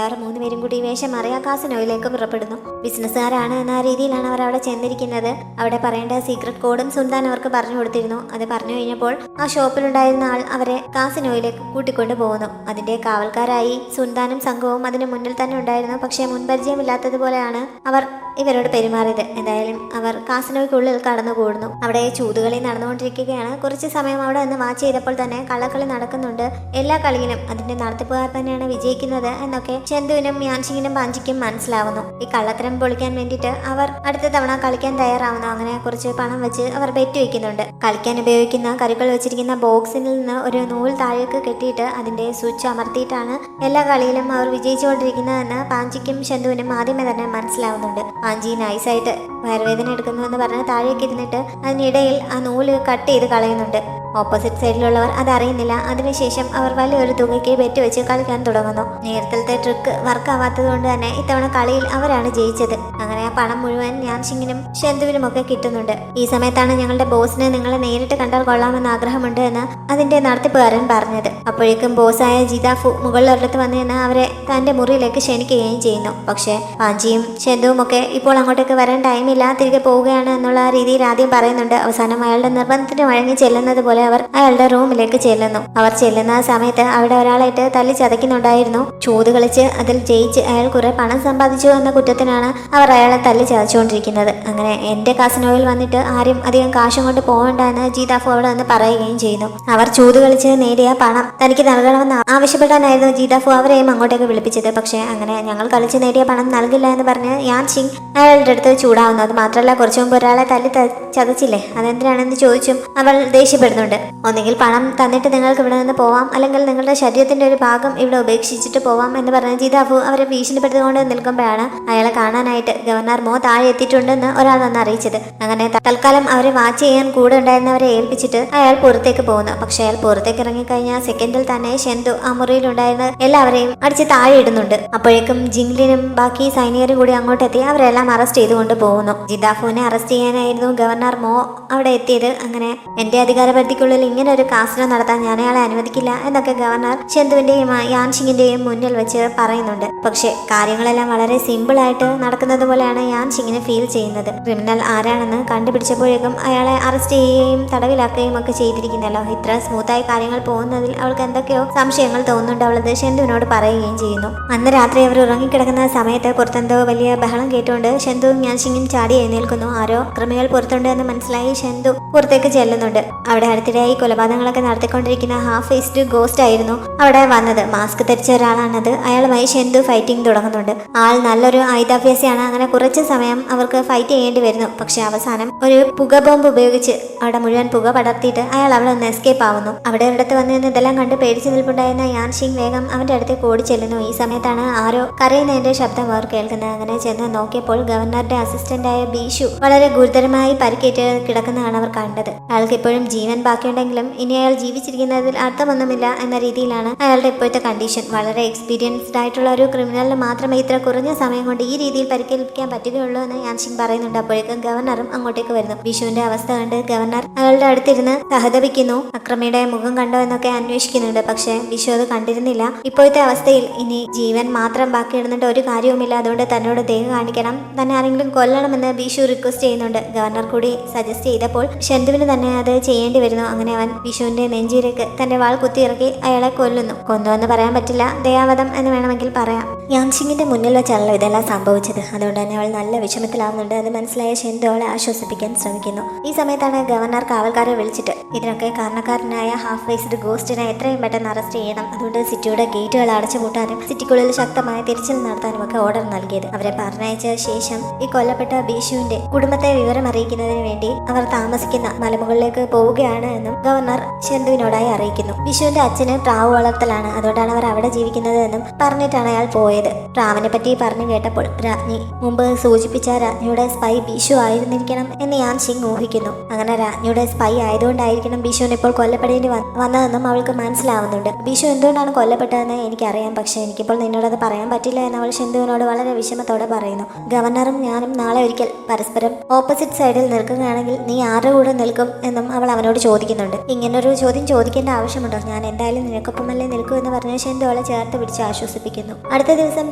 അവർ 3 പേരും കൂടി വേഷം മാറിയ കാസിനോയിലേക്ക് പുറപ്പെടുന്നു. ബിസിനസ്സുകാരാണ് എന്ന രീതിയിലാണ് അവർ അവിടെ ചെന്നിരിക്കുന്നത്. അവിടെ പറയേണ്ട സീക്രട്ട് കോഡും സുൽത്താൻ അവർക്ക് പറഞ്ഞു കൊടുത്തിരുന്നു. അത് പറഞ്ഞു കഴിഞ്ഞപ്പോൾ ആ ഷോപ്പിലുണ്ടായിരുന്ന ആൾ അവരെ കാസിനോയിലേക്ക് കൂട്ടിക്കൊണ്ടു പോകുന്നു. അതിന്റെ കാവൽക്കാരായി സുൽത്താനും സംഘവും അതിന് മുന്നിൽ തന്നെ ഉണ്ടായിരുന്നു. പക്ഷേ മുൻപരിചയമില്ലാത്തതുപോലെയാണ് അവർ ഇവരോട് പെരുമാറിയത്. എന്തായാലും അവർ കാസിനോയ്ക്കുള്ളിൽ കടന്നുകൂടുന്നു. അവിടെ ചൂതുകളി നടന്നുകൊണ്ടിരിക്കുകയാണ്. കുറച്ച് സമയം അവിടെ നിന്ന് വാച്ച് ചെയ്തപ്പോൾ തന്നെ കള്ളക്കളി നടക്കുന്നുണ്ട്. എല്ലാ കളിയിലും അതിന്റെ നടത്തിപ്പുകാർ തന്നെയാണ് വിജയിക്കുന്നത് എന്നൊക്കെ ചെന്തുവിനും യാൻഷിങ്ങിനും പാഞ്ചിക്കും മനസ്സിലാവുന്നു. ഈ കള്ളത്തരം പൊളിക്കാൻ വേണ്ടിയിട്ട് അവർ അടുത്ത തവണ കളിക്കാൻ തയ്യാറാവുന്നു. അങ്ങനെ കുറച്ച് പണം വെച്ച് അവർ ബെറ്റ് വയ്ക്കുന്നുണ്ട്. കളിക്കാൻ ഉപയോഗിക്കുന്ന കരുക്കൾ വെച്ചിരിക്കുന്ന ബോക്സിൽ നിന്ന് ഒരു നൂൽ താഴേക്ക് കെട്ടിയിട്ട് അതിന്റെ സ്വിച്ച് അമർത്തിയിട്ടാണ് എല്ലാ കളിയിലും അവർ വിജയിച്ചുകൊണ്ടിരിക്കുന്നതെന്ന് പാഞ്ചിക്കും ചെന്തുവിനും ആദ്യമേ തന്നെ മനസ്സിലാവുന്നുണ്ട്. പാഞ്ചി നൈസായിട്ട് വയറുവേദന എടുക്കുന്നു എന്ന് പറഞ്ഞ് താഴേക്ക് ഇരുന്നിട്ട് അതിനിടയിൽ ആ നൂല് കട്ട് ചെയ്ത് കളയുന്നുണ്ട്. ഓപ്പോസിറ്റ് സൈഡിലുള്ളവർ അതറിയുന്നില്ല. അതിനുശേഷം അവർ വലിയൊരു തുകയ്ക്ക് ബെറ്റ് വെച്ച് കളിക്കാൻ തുടങ്ങുന്നു. നേരത്തെ ട്രിക്ക് വർക്കാവാത്തത് കൊണ്ട് തന്നെ ഇത്തവണ കളിയിൽ അവരാണ് ജയിച്ചത്. അങ്ങനെ ആ പണം മുഴുവൻ യാൻഷിങ്ങിനും ഷെന്തുവിനും ഒക്കെ കിട്ടുന്നുണ്ട്. ഈ സമയത്താണ് ഞങ്ങളുടെ ബോസിന് നിങ്ങളെ നേരിട്ട് കണ്ടാൽ കൊള്ളാമെന്ന് ആഗ്രഹമുണ്ട് എന്ന് അതിന്റെ നടത്തിപ്പുകാരൻ പറഞ്ഞത്. അപ്പോഴേക്കും ബോസായ ജിതാഫു മുകളിലൊരിടത്ത് വന്നു നിന്ന് അവരെ തന്റെ മുറിയിലേക്ക് ക്ഷണിക്കുകയും ചെയ്യുന്നു. പക്ഷേ പാഞ്ചിയും ഷെന്തുവും ഒക്കെ ഇപ്പോൾ അങ്ങോട്ടേക്ക് വരാൻ ടൈമില്ല, തിരികെ പോവുകയാണ് എന്നുള്ള രീതിയിൽ ആദ്യം പറയുന്നുണ്ട്. അവസാനം അയാളുടെ നിർബന്ധത്തിന് വഴങ്ങി ചെല്ലുന്നത് പോലെ അവർ അയാളുടെ റൂമിലേക്ക് ചെല്ലുന്നു. അവർ ചെല്ലുന്ന സമയത്ത് അവിടെ ഒരാളായിട്ട് തല്ലി ചതയ്ക്കുന്നുണ്ടായിരുന്നു. ചൂത് കളിച്ച് അതിൽ ജയിച്ച് അയാൾ കുറെ പണം സമ്പാദിച്ചു എന്ന കുറ്റത്തിനാണ് അവർ അയാളെ തല്ലി ചതച്ചുകൊണ്ടിരിക്കുന്നത്. അങ്ങനെ എന്റെ കാസിനോയിൽ വന്നിട്ട് ആരും അധികം കാശും കൊണ്ട് പോകണ്ട എന്ന് ജീതാഫു അവിടെ നിന്ന് പറയുകയും ചെയ്യുന്നു. അവർ ചൂത് കളിച്ച് നേടിയ പണം തനിക്ക് നൽകണമെന്ന് ആവശ്യപ്പെടാനായിരുന്നു ജീതാഫു അവരെയും അങ്ങോട്ടേക്ക് വിളിപ്പിച്ചത്. പക്ഷേ അങ്ങനെ ഞങ്ങൾ കളിച്ച് നേടിയ പണം നൽകില്ല എന്ന് പറഞ്ഞ് യാൻഷിങ് അയാളുടെ അടുത്ത് ചൂടാവുന്നു. അത് മാത്രമല്ല കുറച്ചു മുമ്പ് ഒരാളെ തല്ലി ചതച്ചില്ലേ, അതെന്തിനാണെന്ന് ചോദിച്ചും അവൾ ദേഷ്യപ്പെടുന്നുണ്ട്. ഒന്നുകിൽ പണം തന്നിട്ട് നിങ്ങൾക്ക് ഇവിടെ നിന്ന് പോവാം, അല്ലെങ്കിൽ നിങ്ങളുടെ ശരീരത്തിന്റെ ഒരു ഭാഗം ഇവിടെ ഉപേക്ഷിച്ചിട്ട് പോവാം എന്ന് പറഞ്ഞ് ജിതാഫു അവരെ ഭീഷണിപ്പെടുത്തിക്കൊണ്ട് നിൽക്കുമ്പോഴാണ് അയാളെ കാണാനായിട്ട് ഗവർണർ മോ താഴെ എത്തിയിട്ടുണ്ടെന്ന് ഒരാൾ വന്ന് അറിയിച്ചത്. അങ്ങനെ തൽക്കാലം അവരെ വാച്ച് ചെയ്യാൻ കൂടെ ഉണ്ടായിരുന്നവരെ ഏൽപ്പിച്ചിട്ട് അയാൾ പുറത്തേക്ക് പോകുന്നു. പക്ഷെ അയാൾ പുറത്തേക്ക് ഇറങ്ങിക്കഴിഞ്ഞ സെക്കൻഡിൽ തന്നെ ഷെന്തു ആ മുറിയിലുണ്ടായിരുന്ന എല്ലാവരെയും അടിച്ച് താഴെ ഇടുന്നുണ്ട്. അപ്പോഴേക്കും ജിംഗ്ലിനും ബാക്കി സൈനികരും കൂടി അങ്ങോട്ടെത്തി അവരെല്ലാം അറസ്റ്റ് ചെയ്തുകൊണ്ട് പോകുന്നു. ജിതാഫുവിനെ അറസ്റ്റ് ചെയ്യാനായിരുന്നു ഗവർണർ മോ അവിടെ എത്തിയത്. അങ്ങനെ എന്റെ അധികാരപരിധിക്കുള്ളിൽ ഇങ്ങനെ ഒരു കാസിനോ നടത്താൻ ഞാൻ അയാളെ അനുവദിക്കില്ല എന്നൊക്കെ ഗവർണർ ചെന്തുവിന്റെയും യാൻഷിങ്ങിന്റെയും മുന്നിൽ വെച്ച് പറയുന്നുണ്ട്. പക്ഷെ കാര്യങ്ങളെല്ലാം വളരെ സിമ്പിൾ ആയിട്ട് നടക്കുന്നത് പോലെയാണ് യാൻഷിങ്ങിന് ഫീൽ ചെയ്യുന്നത്. ക്രിമിനൽ ആരാണെന്ന് കണ്ടുപിടിച്ചപ്പോഴേക്കും അയാളെ അറസ്റ്റ് ചെയ്യുകയും തടവിലാക്കുകയും ഒക്കെ ചെയ്തിരിക്കുന്നല്ലോ. ഇത്ര സ്മൂത്തായി കാര്യങ്ങൾ പോകുന്നതിൽ അവൾക്ക് എന്തൊക്കെയോ സംശയങ്ങൾ തോന്നുന്നുണ്ട്. അവളത് ഷെന്തുവിനോട് പറയുകയും ചെയ്യുന്നു. അന്ന് രാത്രി അവർ ഉറങ്ങിക്കിടക്കുന്ന സമയത്ത് പുറത്തെന്തോ വലിയ ബഹളം കേട്ടുകൊണ്ട് ഷെന്തുവും യാൻഷിങ്ങും ചാടി എഴുന്നേൽക്കുന്നു. ആരോ ക്രിമികൾ പുറത്തുണ്ട് എന്ന് മനസ്സിലായി ഷെന്തു പുറത്തേക്ക് ചെല്ലുന്നുണ്ട്. അവിടെ അടുത്തിടെയായി കൊലപാതകങ്ങളൊക്കെ നടത്തിക്കൊണ്ടിരിക്കുന്ന ഹാഫ് ഫേസ്ഡ് ഗോസ്റ്റ് ആയിരുന്നു അവിടെ വന്നത്. മാസ്ക് ധരിച്ച ഒരാളാണത്. അയാളുമായി ഷെന്തു ഫൈറ്റിംഗ് തുടങ്ങുന്നുണ്ട്. ആൾ നല്ലൊരു ആയുധാഭ്യാസിയാണ്. അങ്ങനെ കുറച്ച് സമയം അവർക്ക് ഫൈറ്റ് ചെയ്യേണ്ടി വരുന്നു. പക്ഷെ അവസാനം ഒരു പുക ബോംബ് ഉപയോഗിച്ച് അവിടെ മുഴുവൻ പുക പടർത്തിയിട്ട് അയാൾ അവിടെ നിന്ന് എസ്കേപ്പ് ആവുന്നു. അവിടെ ഒരിടത്ത് വന്നു നിന്ന് ഇതെല്ലാം കണ്ട് പേടിച്ചു നിൽപ്പുണ്ടായിരുന്ന യാൻഷിങ് വേഗം അവന്റെ അടുത്തേക്ക് ഓടി ചെല്ലുന്നു. ഈ സമയത്താണ് ആരോ കരയുന്നതിന്റെ ശബ്ദം അവർ കേൾക്കുന്നത്. അങ്ങനെ ചെന്ന് നോക്കിയപ്പോൾ ഗവർണറുടെ അസിസ്റ്റന്റായ ബീഷു വളരെ ഗുരുതരമായി പരിക്കേറ്റ് കിടക്കുന്നതാണ് അവർ കണ്ടത്. അയാൾക്ക് ഇപ്പോഴും ജീവൻ ബാക്കിയുണ്ടെങ്കിലും ഇനി അയാൾ ജീവിച്ചിരിക്കുന്നതിൽ അർത്ഥമൊന്നുമില്ല എന്ന രീതിയിലാണ് അയാളുടെ ഇപ്പോഴത്തെ കണ്ടീഷൻ. വളരെ എക്സ്പീരിയൻസ്ഡ് ആയിട്ടുള്ള ഒരു ക്രിമിനലിന് മാത്രമേ ഇത്ര കുറഞ്ഞ സമയം കൊണ്ട് ഈ രീതിയിൽ പരിക്കേൽപ്പിക്കാൻ പറ്റുകയുള്ളൂ എന്ന് യാൻഷിങ് പറയുന്നുണ്ട്. അപ്പോഴേക്കും ഗവർണറും അങ്ങോട്ടേക്ക് വരുന്നു. ബിഷുവിന്റെ അവസ്ഥ കണ്ട് ഗവർണർ അയാളുടെ അടുത്തിരുന്ന് സഹതപിക്കുന്നു. അക്രമിയുടെ മുഖം കണ്ടോ എന്നൊക്കെ അന്വേഷിക്കുന്നുണ്ട്. പക്ഷെ ബിഷു അത് കണ്ടിരുന്നില്ല. ഇപ്പോഴത്തെ അവസ്ഥയിൽ ഇനി ജീവൻ മാത്രം ബാക്കിയിടുന്നിട്ട് ഒരു കാര്യവുമില്ല. അതുകൊണ്ട് തന്നോട് ദയ കാണിക്കണം, തന്നെ ആരെങ്കിലും കൊല്ലണമെന്ന് ബിഷു റിക്വസ്റ്റ് ചെയ്യുന്നുണ്ട്. ഗവർണർ കൂടി സജസ്റ്റ് ചെയ്തപ്പോൾ ഷെന്തുവിന് തന്നെ അത് ചെയ്യേണ്ടി വരുന്നു. അങ്ങനെ അവൻ ബിഷുവിന്റെ നെഞ്ചിലേക്ക് തന്റെ വാൾ കുത്തിയിറക്കി അയാളെ കൊല്ലുന്നു. കൊന്നുവെന്ന് പറയാൻ പറ്റില്ല, ദയാവധം എന്ന് വേണമെങ്കിൽ പറയാം. യാൻഷിങ്ങിന്റെ മുന്നിൽ വെച്ചാണല്ലോ ഇതെല്ലാം സംഭവിച്ചത്. അതുകൊണ്ട് തന്നെ അവൾ നല്ല വിഷമത്തിലാവുന്നുണ്ട്. അത് മനസ്സിലായ ഷെന്തു അവളെ ആശ്വസിപ്പിക്കാൻ ശ്രമിക്കുന്നു. ഈ സമയത്താണ് ഗവർണർ കാവൽക്കാരെ വിളിച്ചിട്ട് ഇതിനൊക്കെ കാരണക്കാരനായ ഹാഫ് ഫേസ്ഡ് ഗോസ്റ്റിനെ എത്രയും പെട്ടെന്ന് അറസ്റ്റ് ചെയ്യണം, അതുകൊണ്ട് സിറ്റിയുടെ ഗേറ്റുകൾ അടച്ചുപൂട്ടാനും സിറ്റിക്കുള്ളിൽ ശക്തമായ തിരച്ചിൽ നടത്താനും ഒക്കെ ഓർഡർ നൽകിയത്. അവരെ പറഞ്ഞയച്ച ശേഷം ഈ കൊല്ലപ്പെട്ട ബിഷുവിന്റെ കുടുംബത്തെ വിവരം അറിയിക്കുന്നതിന് വേണ്ടി അവർ താമസിക്കുന്ന മലമുകളിലേക്ക് പോവുകയാണ് എന്നും ഗവർണർ ഷെന്തുവിനോടായി അറിയിക്കുന്നു. ബിഷുവിന്റെ അച്ഛന് പ്രാവ് വളർത്തലാണ്, അതുകൊണ്ടാണ് അവർ അവിടെ ജീവിക്കുന്നത് എന്നും പറഞ്ഞിട്ടാണ് അയാൾ പോയത്. പ്രാവിനെ പറ്റി പറഞ്ഞു കേട്ടപ്പോൾ രാജ്ഞി മുമ്പ് സൂചിപ്പിച്ച രാജ്ഞിയുടെ സ്പൈ ബിഷു ആയിരുന്നിരിക്കണം എന്ന് യാൻഷിങ് ഊഹിക്കുന്നു. അങ്ങനെ രാജ്ഞിയുടെ സ്പൈ ആയതുകൊണ്ടായിരിക്കണം ബിഷുവിന് ഇപ്പോൾ കൊല്ലപ്പെടേണ്ടി വന്നതെന്നും അവൾക്ക് മനസ്സിലാവുന്നുണ്ട്. ബിഷു എന്തുകൊണ്ടാണ് കൊല്ലപ്പെട്ടതെന്ന് എനിക്കറിയാം, പക്ഷെ എനിക്കിപ്പോൾ നിന്നോടത് പറയാൻ പറ്റില്ല എന്ന് അവൾ ഷെന്തുവിനോട് വളരെ വിഷമത്തോടെ പറയുന്നു. ഗവർണറും ഞാനും നാളെ ഒരിക്കൽ പരസ്പരം ഓപ്പോസിറ്റ് സൈഡിൽ നിൽക്കുകയാണെങ്കിൽ നീ ആരുടെ കൂടെ നിൽക്കും എന്നും അവൾ അവനോട് ചോദിക്കുന്നു. ചോദിക്കുന്നുണ്ട്. ഇങ്ങനൊരു ചോദ്യം ചോദിക്കേണ്ട ആവശ്യമുണ്ടോ? ഞാൻ എന്തായാലും നിനക്കൊപ്പമല്ലേ നിൽക്കൂ എന്ന് പറഞ്ഞ് ഷെന്തു അവളെ ചേർത്ത് പിടിച്ച് ആശ്വസിപ്പിക്കുന്നു. അടുത്ത ദിവസം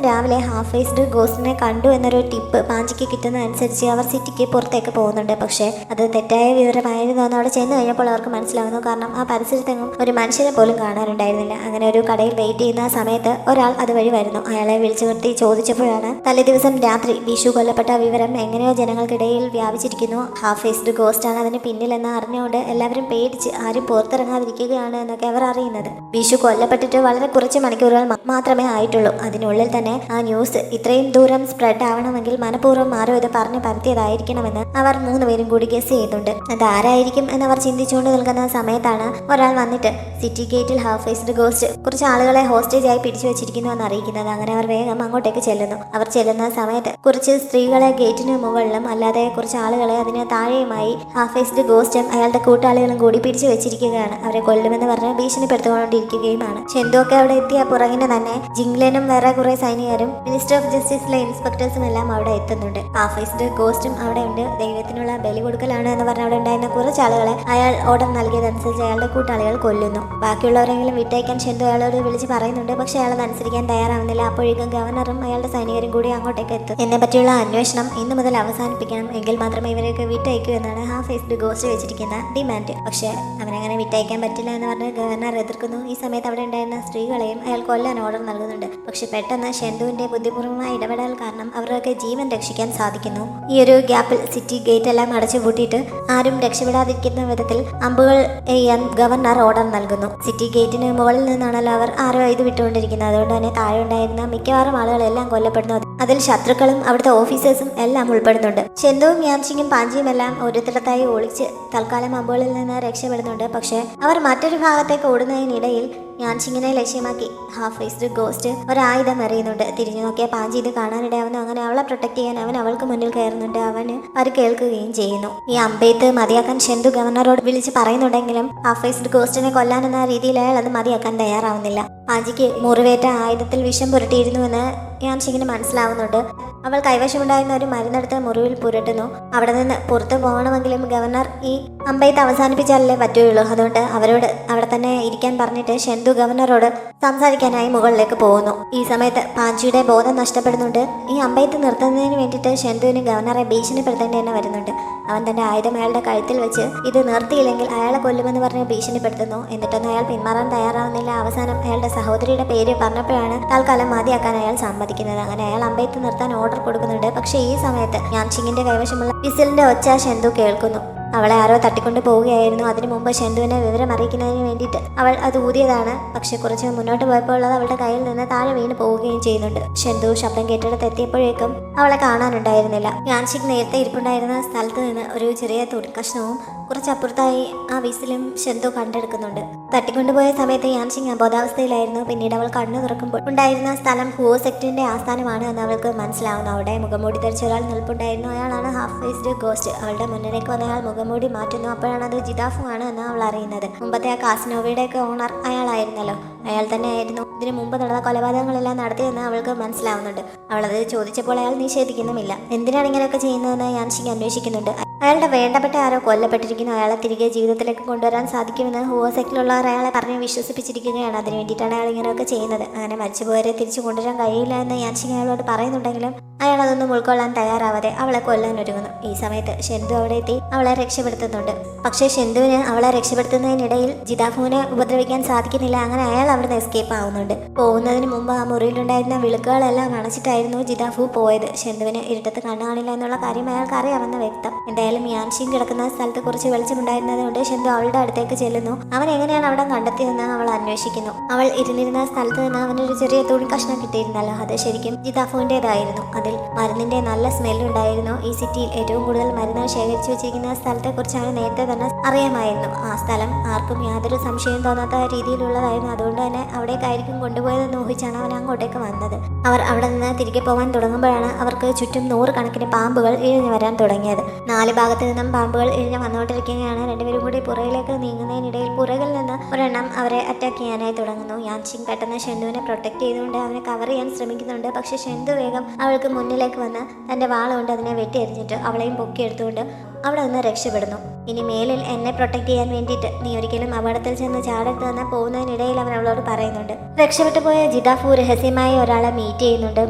രാവിലെ ഹാഫ് ഫേസ്ഡ് ഗോസ്റ്റിനെ കണ്ടു എന്നൊരു ടിപ്പ് പാഞ്ചിക്ക് കിട്ടുന്നതനുസരിച്ച് അവർ സിറ്റിക്ക് പുറത്തേക്ക് പോകുന്നുണ്ട്. പക്ഷേ അത് തെറ്റായ വിവരമായിരുന്നു എന്ന് അവിടെ ചെന്ന് കഴിഞ്ഞപ്പോൾ അവർക്ക് മനസ്സിലാവുന്നു. കാരണം ആ പരിസരത്തെങ്ങും ഒരു മനുഷ്യനെ പോലും കാണാനുണ്ടായിരുന്നില്ല. അങ്ങനെ ഒരു കടയിൽ വെയിറ്റ് ചെയ്യുന്ന സമയത്ത് ഒരാൾ അതുവഴി വരുന്നു. അയാളെ വിളിച്ചു നിർത്തി ചോദിച്ചപ്പോഴാണ് തലേ ദിവസം രാത്രി വിഷു കൊല്ലപ്പെട്ട വിവരം എങ്ങനെയോ ജനങ്ങൾക്കിടയിൽ വ്യാപിച്ചിരിക്കുന്നു. ഹാഫ് ഫേസ്ഡ് ഗോസ്റ്റ് ആണ് അതിന് പിന്നിലെന്ന് അറിഞ്ഞുകൊണ്ട് എല്ലാവരും പേടിച്ച് ആരും പുറത്തിറങ്ങാതിരിക്കുകയാണ് എന്നൊക്കെ അവർ അറിയുന്നത്. വിഷു കൊല്ലപ്പെട്ടിട്ട് വളരെ കുറച്ച് മണിക്കൂറുകൾ മാത്രമേ ആയിട്ടുള്ളൂ. അതിനുള്ളിൽ തന്നെ ആ ന്യൂസ് ഇത്രയും ദൂരം സ്പ്രെഡ് ആവണമെങ്കിൽ മനഃപൂർവ്വം ആരോ ഇത് പറഞ്ഞു പരത്തിയതായിരിക്കണമെന്ന് അവർ 3 പേരും കൂടി ഗസ് ചെയ്യുന്നുണ്ട്. അതാരായിരിക്കും എന്നവർ ചിന്തിച്ചുകൊണ്ട് നിൽക്കുന്ന സമയത്താണ് ഒരാൾ വന്നിട്ട് സിറ്റി ഗേറ്റിൽ ഹാഫ് ഫേസ്ഡ് ഗോസ്റ്റ് കുറച്ച് ആളുകളെ ഹോസ്റ്റേജ് ആയി പിടിച്ചു വെച്ചിരിക്കുന്നു എന്ന് അറിയിക്കുന്നത്. അങ്ങനെ അവർ വേഗം അങ്ങോട്ടേക്ക് ചെല്ലുന്നു. അവർ ചെല്ലുന്ന സമയത്ത് കുറച്ച് സ്ത്രീകളെ ഗേറ്റിന് മുകളിലും അല്ലാതെ കുറച്ച് ആളുകളെ അതിന് താഴെയുമായി ഹാഫ് ഫേസ്ഡ് ഗോസ്റ്റും അയാളുടെ കൂട്ടാളികളും കൂടി പിടിച്ചു വെച്ചിരിക്കുകയാണ്. അവരെ കൊല്ലുമെന്ന് പറഞ്ഞ് ഭീഷണിപ്പെടുത്തുകൊണ്ടിരിക്കുകയുമാണ്. ഷെന്തു അവിടെ എത്തിയ പുറകിന് തന്നെ ജിംഗ്ലനും വേറെ കുറെ സൈനികരും മിനിസ്റ്റർ ഓഫ് ജസ്റ്റിസിലെ ഇൻസ്പെക്ടേഴ്സും എല്ലാം അവിടെ എത്തുന്നുണ്ട്. ഹാഫ് ഫേസ്ഡ് ഗോസ്റ്റും അവിടെ ഉണ്ട്. ദൈവത്തിനുള്ള ബലി കൊടുക്കലാണ് എന്ന് പറഞ്ഞ് അവിടെ ഉണ്ടായിരുന്ന കുറച്ച് ആളുകളെ അയാൾ ഓർഡർ നൽകിയതനുസരിച്ച് അയാളുടെ കൂട്ടാളികൾ കൊല്ലുന്നു. ബാക്കിയുള്ളവരെങ്കിലും വിട്ടയക്കാൻ ഷെന്തു അയാളോട് വിളിച്ച് പറയുന്നുണ്ട്. പക്ഷെ അയാൾ അനുസരിക്കാൻ തയ്യാറാവുന്നില്ല. അപ്പോഴേക്കും ഗവർണറും അയാളുടെ സൈനികരും കൂടി അങ്ങോട്ടേക്ക് എത്തും. എന്നെ പറ്റിയുള്ള അന്വേഷണം ഇന്നു മുതൽ അവസാനിപ്പിക്കണം, എങ്കിൽ മാത്രമേ ഇവരെയൊക്കെ വിട്ടയക്കൂ എന്നാണ് ഹാഫ് ഫേസ്ഡ് ഗോസ്റ്റ് വെച്ചിരിക്കുന്ന ഡിമാൻഡ്. പക്ഷേ അവനങ്ങനെ വിട്ടയക്കാൻ പറ്റില്ല എന്ന് പറഞ്ഞ് ഗവർണർ എതിർക്കുന്നു. ഈ സമയത്ത് അവിടെ ഉണ്ടായിരുന്ന സ്ത്രീകളെയും അയാൾ കൊല്ലാൻ ഓർഡർ നൽകുന്നുണ്ട്. പക്ഷെ പെട്ടെന്ന് ഷെന്തുവിന്റെ ബുദ്ധിപൂർവമായ ഇടപെടൽ കാരണം അവർക്ക് ജീവൻ രക്ഷിക്കാൻ സാധിക്കുന്നു. ഈ ഒരു ഗ്യാപ്പിൽ സിറ്റി ഗേറ്റ് എല്ലാം അടച്ചു പൂട്ടിയിട്ട് ആരും രക്ഷപ്പെടാതിരിക്കുന്ന വിധത്തിൽ അമ്പുകൾ ചെയ്യാൻ ഗവർണർ ഓർഡർ നൽകുന്നു. സിറ്റി ഗേറ്റിന് മുകളിൽ നിന്നാണല്ലോ അവർ ആരോ ഇത് വിട്ടുകൊണ്ടിരിക്കുന്നത്. അതുകൊണ്ട് തന്നെ താഴെ ഉണ്ടായിരുന്ന മിക്കവാറും ആളുകളെല്ലാം കൊല്ലപ്പെടുന്നു. അതിൽ ശത്രുക്കളും അവിടുത്തെ ഓഫീസേഴ്സും എല്ലാം ഉൾപ്പെടുന്നുണ്ട്. ഷെന്തുവും യാൻഷിങ്ങും പാഞ്ചിയും എല്ലാം ഒരിടത്തായി ഒളിച്ച് തൽക്കാലം അമ്പുകളിൽ നിന്ന് രക്ഷപ്പെടുന്നുണ്ട്. പക്ഷേ അവർ മറ്റൊരു ഭാഗത്തേക്ക് ഓടുന്നതിനിടയിൽ യാൻഷിങ്ങിനെ ലക്ഷ്യമാക്കി ഹാഫ് ഫേസ്ഡ് ഗോസ്റ്റ് ഒരായുധം എറിയുന്നുണ്ട്. തിരിഞ്ഞു നോക്കിയ പാഞ്ചി ഇത് കാണാനിടയാവുന്നു. അങ്ങനെ അവളെ പ്രൊട്ടക്ട് ചെയ്യാൻ അവൻ അവൾക്ക് മുന്നിൽ കയറുന്നുണ്ട്. അവന് കേൾക്കുകയും ചെയ്യുന്നു. ഈ അമ്പെയ്ത്ത് മതിയാക്കാൻ ഷെന്തു ഗവർണറോട് വിളിച്ച് പറയുന്നുണ്ടെങ്കിലും ഹാഫ് ഫേസ്ഡ് ഗോസ്റ്റിനെ കൊല്ലാനെന്ന രീതിയിൽ അയാൾ അത് മതിയാക്കാൻ തയ്യാറാവുന്നില്ല. പാഞ്ചിക്ക് മുറിവേറ്റ ആയുധത്തിൽ വിഷം പുരട്ടിയിരുന്നുവെന്ന് യാൻഷിങ്ങിന് മനസ്സിലാവുന്നുണ്ട്. അവൾ കൈവശമുണ്ടായിരുന്ന ഒരു മരുന്നെടുത്ത് മുറിവിൽ പുരട്ടുന്നു. അവിടെ നിന്ന് പുറത്തു പോകണമെങ്കിലും ഗവർണർ ഈ അമ്പെയ്ത്ത് അവസാനിപ്പിച്ചാലല്ലേ പറ്റുകയുള്ളൂ. അതുകൊണ്ട് അവരോട് അവിടെ തന്നെ ഇരിക്കാൻ പറഞ്ഞിട്ട് ഷെന്തു ഗവർണറോട് സംസാരിക്കാനായി മുകളിലേക്ക് പോകുന്നു. ഈ സമയത്ത് പാഞ്ചിയുടെ ബോധം നഷ്ടപ്പെടുന്നുണ്ട്. ഈ അമ്പെയ്ത്ത് നിർത്തുന്നതിന് വേണ്ടിയിട്ട് ഷെന്തുവിന് ഗവർണറെ ഭീഷണിപ്പെടുത്തേണ്ടി തന്നെ വരുന്നുണ്ട്. അവൻ തന്റെ ആയുധം അയാളുടെ കഴുത്തിൽ വെച്ച് ഇത് നിർത്തിയില്ലെങ്കിൽ അയാളെ കൊല്ലുമെന്ന് പറഞ്ഞ് ഭീഷണിപ്പെടുത്തുന്നു. എന്നിട്ടൊന്നും അയാൾ പിന്മാറാൻ തയ്യാറാവുന്നില്ല. അവസാനം അയാളുടെ സഹോദരിയുടെ പേര് പറഞ്ഞപ്പോഴാണ് തൽക്കാലം മതിയാക്കാൻ അയാൾ സമ്മതിക്കുന്നത്. അങ്ങനെ അയാൾ അമ്പെയ്ത്ത് നിർത്താൻ ഓർഡർ കൊടുക്കുന്നുണ്ട്. പക്ഷേ ഈ സമയത്ത് യാൻഷിങ്ങിന്റെ കൈവശമുള്ള വിസിലിന്റെ ഒച്ച ഷെന്തു കേൾക്കുന്നു. അവളെ ആരോ തട്ടിക്കൊണ്ട് പോവുകയായിരുന്നു. അതിനു മുമ്പ് ഷെന്തുവിനെ വിവരം അറിയിക്കുന്നതിന് വേണ്ടിയിട്ട് അവൾ അത് ഊതിയതാണ്. പക്ഷെ കുറച്ച് മുന്നോട്ട് പോയപ്പോൾ അത് അവളുടെ കയ്യിൽ നിന്ന് താഴെ വീണ് പോവുകയും ചെയ്യുന്നുണ്ട്. ഷെന്തു ശബ്ദം കേട്ടിടത്ത് എത്തിയപ്പോഴേക്കും അവളെ കാണാനുണ്ടായിരുന്നില്ല. യാൻഷിക് നേരത്തെ ഇരിപ്പുണ്ടായിരുന്ന സ്ഥലത്ത് നിന്ന് ഒരു ചെറിയ തുണിക്കഷ്ണവും കുറച്ചപ്പുറത്തായി ആ വിസിലും ഷെന്തു കണ്ടെടുക്കുന്നുണ്ട്. തട്ടിക്കൊണ്ടുപോയ സമയത്ത് യാൻഷിങ് അബോധാവസ്ഥയിലായിരുന്നു. പിന്നീട് അവൾ കണ്ണു തുറക്കുമ്പോൾ ഉണ്ടായിരുന്ന സ്ഥലം ഹുവോ സെക്ടറിന്റെ ആസ്ഥാനമാണ് എന്ന് അവൾക്ക് മനസ്സിലാവുന്നു. അവിടെ മുഖംമൂടി ധരിച്ച ഒരാൾ നിൽപ്പുണ്ടായിരുന്നു. അയാളാണ് ഹാഫ് ഫേസ്ഡ് ഗോസ്റ്റ്. അവളുടെ മുന്നിലേക്ക് വന്ന അയാൾ മുഖംമൂടി മാറ്റുന്നു. അപ്പോഴാണ് അത് ജിതാഫു ആണ് എന്ന് അവൾ അറിയുന്നത്. മുമ്പത്തെ ആ കാസിനോവയുടെ ഒക്കെ ഓണർ അയാളായിരുന്നല്ലോ. അയാൾ തന്നെ ആയിരുന്നു ഇതിനു മുമ്പ് നടന്ന കൊലപാതകങ്ങളെല്ലാം നടത്തിയെന്ന് അവൾക്ക് മനസ്സിലാവുന്നുണ്ട്. അവളത് ചോദിച്ചപ്പോൾ അയാൾ നിഷേധിക്കുന്നുമില്ല. എന്തിനാണ് ഇങ്ങനെയൊക്കെ ചെയ്യുന്നതെന്ന് യാൻഷിങ് അന്വേഷിക്കുന്നുണ്ട്. അയാളുടെ വേണ്ടപ്പെട്ട ആരോ കൊല്ലപ്പെട്ടിരിക്കുന്നു. അയാളെ തിരികെ ജീവിതത്തിലേക്ക് കൊണ്ടുവരാൻ സാധിക്കുമെന്ന് ഹുവോ സെക്ടറിലുള്ളവർ അയാളെ പറഞ്ഞ് വിശ്വസിപ്പിച്ചിരിക്കുകയാണ്. അതിന് വേണ്ടിയിട്ടാണ് അയാൾ ഇങ്ങനെയൊക്കെ ചെയ്യുന്നത്. അങ്ങനെ മരിച്ചുപോയവരെ തിരിച്ചു കൊണ്ടുവരാൻ കഴിയില്ല എന്ന് യാൻഷിങ് അയാളോട് പറയുന്നുണ്ടെങ്കിലും അയാൾ അതൊന്നും ഉൾക്കൊള്ളാൻ തയ്യാറാവാതെ അവളെ കൊല്ലാൻ ഒരുങ്ങുന്നു. ഈ സമയത്ത് ഷെന്തു അവിടെ എത്തി അവളെ രക്ഷപ്പെടുത്തുന്നുണ്ട്. പക്ഷേ ഷെന്തുവിന് അവളെ രക്ഷപ്പെടുത്തുന്നതിനിടയിൽ ജിതാഫുവിനെ ഉപദ്രവിക്കാൻ സാധിക്കുന്നില്ല. അങ്ങനെ അയാൾ അവിടുന്ന് എസ്കേപ്പ് ആവുന്നുണ്ട്. പോകുന്നതിന് മുമ്പ് ആ മുറിയിലുണ്ടായിരുന്ന വിളക്കുകളെല്ലാം അണച്ചിട്ടായിരുന്നു ജിതാഫു പോയത്. ഷെന്തുവിന് ഇരുട്ടത്ത് കണ്ണു കാണില്ല എന്നുള്ള കാര്യം അയാൾക്ക് അറിയാമെന്ന് വ്യക്തം. എന്തായാലും യാൻഷിങ് കിടക്കുന്ന സ്ഥലത്ത് കുറച്ച് വെളിച്ചമുണ്ടായിരുന്നത് കൊണ്ട് ഷെന്തു അവളുടെ അടുത്തേക്ക് ചെല്ലുന്നു. അവൻ എങ്ങനെയാണ് അവിടെ കണ്ടെത്തിയതെന്ന് അവൾ അന്വേഷിക്കുന്നു. അവൾ ഇരുന്നിരുന്ന സ്ഥലത്ത് നിന്ന് അവനൊരു ചെറിയ തുണി കഷ്ണം കിട്ടിയിരുന്നല്ലോ. അത് ശരിക്കും ജിതാഫുവിൻ്റെതായിരുന്നു. അതിൽ മരുന്നിന്റെ നല്ല സ്മെല്ലുണ്ടായിരുന്നു. ഈ സിറ്റിയിൽ ഏറ്റവും കൂടുതൽ മരുന്ന് ശേഖരിച്ചു വെച്ചിരിക്കുന്ന സ്ഥലത്തെ കുറിച്ച് അവന് നേരത്തെ തന്നെ അറിയാമായിരുന്നു. ആ സ്ഥലം ആർക്കും യാതൊരു സംശയം തോന്നാത്ത രീതിയിലുള്ളതായിരുന്നു. അതുകൊണ്ട് തന്നെ അവിടേക്കായിരിക്കും കൊണ്ടുപോയതെന്ന് ഊഹിച്ചാണ് അവൻ അങ്ങോട്ടേക്ക് വന്നത്. അവർ അവിടെ നിന്ന് തിരികെ പോകാൻ തുടങ്ങുമ്പോഴാണ് അവർക്ക് ചുറ്റും 100 കണക്കിന് പാമ്പുകൾ ഇഴഞ്ഞു വരാൻ തുടങ്ങിയത്. 4 ഭാഗത്ത് നിന്നും പാമ്പുകൾ ഇഴഞ്ഞു വന്നുകൊണ്ടിരിക്കുകയാണ്. രണ്ടുപേരും കൂടി പുറകിലേക്ക് നീങ്ങുന്നതിനിടയിൽ പുറകിൽ നിന്ന് ഒരെണ്ണം അവരെ അറ്റാക്ക് ചെയ്യാനായി തുടങ്ങുന്നു. യാൻഷിങ് പെട്ടെന്ന് ഷെന്തുവിനെ പ്രൊട്ടക്ട് ചെയ്തുകൊണ്ട് അവനെ കവർ ചെയ്യാൻ ശ്രമിക്കുന്നുണ്ട്. പക്ഷെ ഷെന്തു വേഗം അവൾക്ക് മുന്നിലേക്ക് വന്ന് തന്റെ വാളുകൊണ്ട് അതിനെ വെട്ടി എറിഞ്ഞിട്ട് അവളെയും പൊക്കിയെടുത്തുകൊണ്ട് അവിടെ നിന്ന് രക്ഷപ്പെടുന്നു. ഇനി മേലിൽ എന്നെ പ്രൊട്ടക്ട് ചെയ്യാൻ വേണ്ടിയിട്ട് നീ ഒരിക്കലും അപകടത്തിൽ ചെന്ന് ചാടരുതെന്ന് പോകുന്നതിനിടയിൽ അവൻ അവളോട് പറയുന്നുണ്ട്. രക്ഷപ്പെട്ടു പോയ ജിദാഫു രഹസ്യമായി ഒരാളെ മീറ്റ് ചെയ്യുന്നുണ്ട്.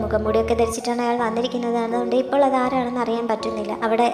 മുഖംമൂടിയൊക്കെ ധരിച്ചിട്ടാണ് അയാൾ വന്നിരിക്കുന്നത്. അതുകൊണ്ട് ഇപ്പോൾ അത് ആരാണെന്ന് അറിയാൻ പറ്റുന്നില്ല. അവിടെ